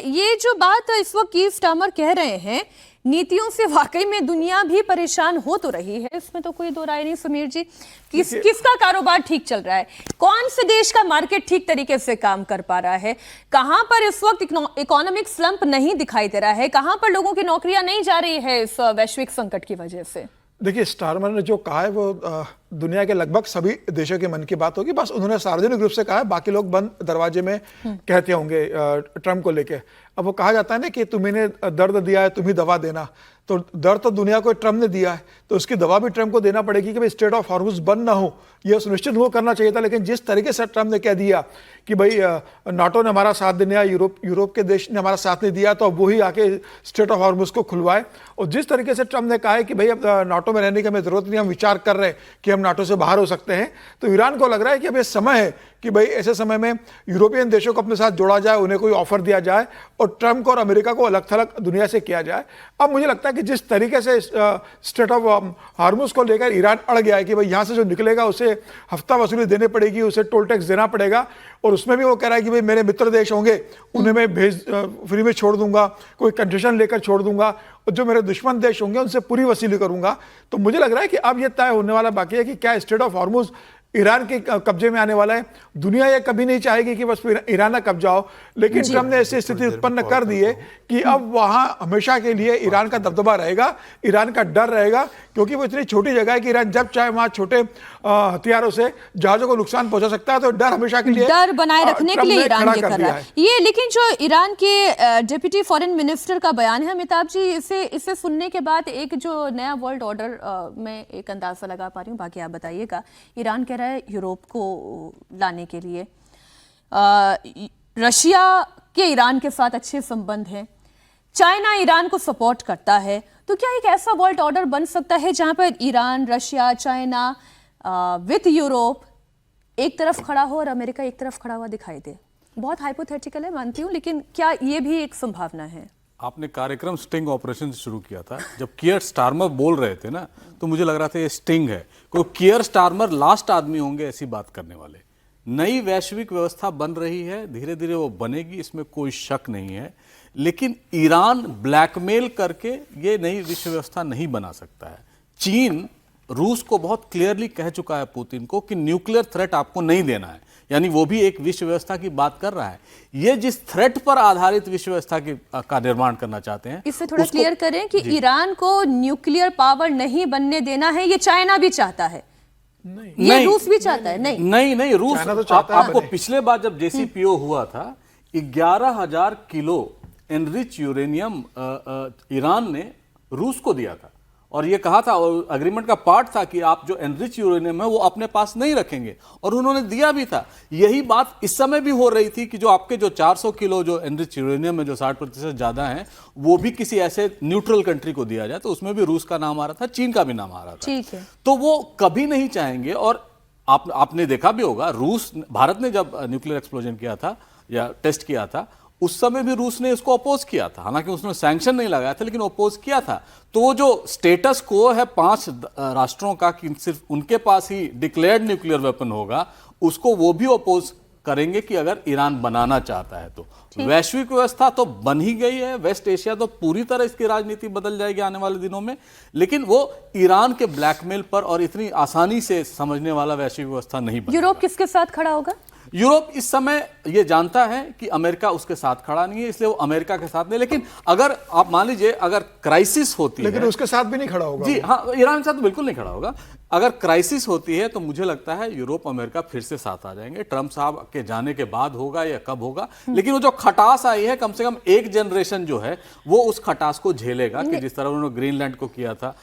ये जो बात इस वक्त कीव स्टार्मर कह रहे हैं, नीतियों से वाकई में दुनिया भी परेशान हो तो रही है, इसमें तो कोई दो राय नहीं। समीर जी, किसका कारोबार ठीक चल रहा है? कौन से देश का मार्केट ठीक तरीके से काम कर पा रहा है? कहां पर इस वक्त इकोनॉमिक स्लंप नहीं दिखाई दे रहा है? कहां पर लोगों की नौकरियां नहीं जा रही है इस वैश्विक संकट की वजह से? देखिए, स्टारमर ने जो कहा है वो दुनिया के लगभग सभी देशों के मन की बात होगी। बस उन्होंने सार्वजनिक रूप से कहा है, बाकी लोग बंद दरवाजे में कहते होंगे ट्रंप को लेके। अब वो कहा जाता है ना कि तुम्हें दर्द दिया है, तुम ही दवा देना। तो दर्द तो दुनिया को ट्रंप ने दिया है, तो उसकी दवा भी ट्रंप को देना पड़ेगी कि भाई स्टेट ऑफ हॉर्मुज़ बंद ना हो। यह सुनिश्चित वो करना चाहिए था। लेकिन जिस तरीके से ट्रंप ने कह दिया कि भाई नाटो ने हमारा साथ देने, यूरोप के देश ने हमारा साथ नहीं दिया, तो अब वही आके स्टेट ऑफ हॉर्मुज़ को खुलवाए। और जिस तरीके से ट्रंप ने कहा है कि भाई अब नाटो में रहने की हमें जरूरत नहीं, हम विचार कर रहे हैं कि हम नाटो से बाहर हो सकते हैं, तो ईरान को लग रहा है कि अब ये समय है कि भाई ऐसे समय में यूरोपियन देशों को अपने साथ जोड़ा जाए, उन्हें कोई ऑफर दिया जाए और ट्रंप को और अमेरिका को अलग थलग दुनिया से किया जाए। अब मुझे लगता है कि जिस तरीके से स्टेट ऑफ हॉर्मुज़ को लेकर ईरान अड़ गया है कि भाई यहाँ से जो निकलेगा उसे हफ्ता वसूली देनी पड़ेगी, उसे टोल टैक्स देना पड़ेगा, और उसमें भी वो कह रहा है कि भाई मेरे मित्र देश होंगे उन्हें मैं फ्री में छोड़ दूंगा, कोई कंसेशन लेकर छोड़ दूंगा, और जो मेरे दुश्मन देश होंगे उनसे पूरी वसूली करूंगा। तो मुझे लग रहा है कि अब यह तय होने वाला बाकी है कि क्या स्टेट ऑफ हॉर्मुज़ ईरान के कब्जे में आने वाला है। दुनिया ये कभी नहीं चाहेगी कि बस ईरान का कब्जा हो, लेकिन ट्रंप ने ऐसी स्थिति उत्पन्न कर दी है कि अब वहां हमेशा के लिए ईरान का दबदबा रहेगा, ईरान का डर रहेगा, क्योंकि वो इतनी छोटी जगह है कि ईरान जब चाहे वहां छोटे हथियारों से जहाजों को नुकसान पहुंचा सकता है। तो डर हमेशा के लिए डर बनाए रखने के लिए ईरान ये कर रहा है ये। लेकिन जो ईरान के डिप्टी फॉरेन मिनिस्टर का बयान है अमिताभ जी, इसे सुनने के बाद एक जो नया वर्ल्ड ऑर्डर में एक अंदाजा लगा पा रही हूँ, बाकी आप बताइएगा। ईरान कह रहा है यूरोप को लाने के लिए, रशिया के ईरान के साथ अच्छे संबंध हैं, चाइना ईरान को सपोर्ट करता है। तो क्या एक ऐसा वर्ल्ड ऑर्डर बन सकता है जहां पर Iran, Russia, China with Europe एक तरफ खड़ा हो और अमेरिका एक तरफ खड़ा हुआ दिखाई दे? बहुत हाइपोथेटिकल है, मानती हूं, लेकिन क्या ये भी एक संभावना है? आपने कार्यक्रम स्टिंग ऑपरेशन शुरू किया था। जब कियर स्टारमर बोल रहे थे ना, तो मुझे लग रहा था ये स्टिंग है। कोई कियर स्टारमर लास्ट आदमी होंगे ऐसी बात करने वाले। नई वैश्विक व्यवस्था बन रही है, धीरे धीरे वो बनेगी, इसमें कोई शक नहीं है। लेकिन ईरान ब्लैकमेल करके ये नई विश्व व्यवस्था नहीं बना सकता है। चीन रूस को बहुत क्लियरली कह चुका है पुतिन को कि न्यूक्लियर थ्रेट आपको नहीं देना है, यानी वो भी एक विश्व व्यवस्था की बात कर रहा है। ये जिस थ्रेट पर आधारित विश्व व्यवस्था का निर्माण करना चाहते हैं, इससे थोड़ा क्लियर करें कि ईरान को न्यूक्लियर पावर नहीं बनने देना है, ये चाइना भी चाहता है, ये रूस भी चाहता है? नहीं, रूस आपको पिछले बार जब JCPOA हुआ था, 11,000 किलो एनरिच यूरेनियम ईरान ने रूस को दिया था, और ये कहा था, और एग्रीमेंट का पार्ट था कि आप जो एनरिच यूरेनियम है वो अपने पास नहीं रखेंगे, और उन्होंने दिया भी था। यही बात इस समय भी हो रही थी कि जो आपके जो 400 किलो जो एनरिच यूरेनियम है, जो 60% ज्यादा है, वो भी किसी ऐसे न्यूट्रल कंट्री को दिया जाए। तो उसमें भी रूस का नाम आ रहा था, चीन का भी नाम आ रहा था। ठीक है। तो वो कभी नहीं चाहेंगे। और आपने देखा भी होगा, भारत ने जब न्यूक्लियर एक्सप्लोजन किया था या टेस्ट किया था, उस समय भी रूस ने इसको अपोज किया था। हालांकि उसने सैंक्शन नहीं लगाया था, लेकिन अपोज किया था। तो वो जो स्टेटस को है 5 राष्ट्रों का कि सिर्फ उनके पास ही डिक्लेयर्ड न्यूक्लियर वेपन होगा, उसको वो भी अपोज करेंगे कि अगर ईरान बनाना चाहता है तो। वैश्विक व्यवस्था तो बन ही गई है, वेस्ट एशिया तो पूरी तरह इसकी राजनीति बदल जाएगी आने वाले दिनों में, लेकिन वो ईरान के ब्लैकमेल पर और इतनी आसानी से समझने वाला वैश्विक व्यवस्था नहीं बनेगा। यूरोप किसके साथ खड़ा होगा? यूरोप इस समय ये जानता है कि अमेरिका उसके साथ खड़ा नहीं है, इसलिए वो अमेरिका के साथ नहीं। लेकिन अगर आप मान लीजिए अगर क्राइसिस होती है, लेकिन उसके साथ भी नहीं खड़ा होगा जी हाँ, ईरान के साथ तो बिल्कुल नहीं खड़ा होगा। अगर क्राइसिस होती है तो मुझे लगता है यूरोप अमेरिका फिर से साथ आ जाएंगे। ट्रंप साहब के जाने के बाद होगा या कब होगा, लेकिन वो जो खटास आई है, कम से कम एक जनरेशन जो है वो उस खटास को झेलेगा कि जिस तरह उन्होंने ग्रीनलैंड को किया था,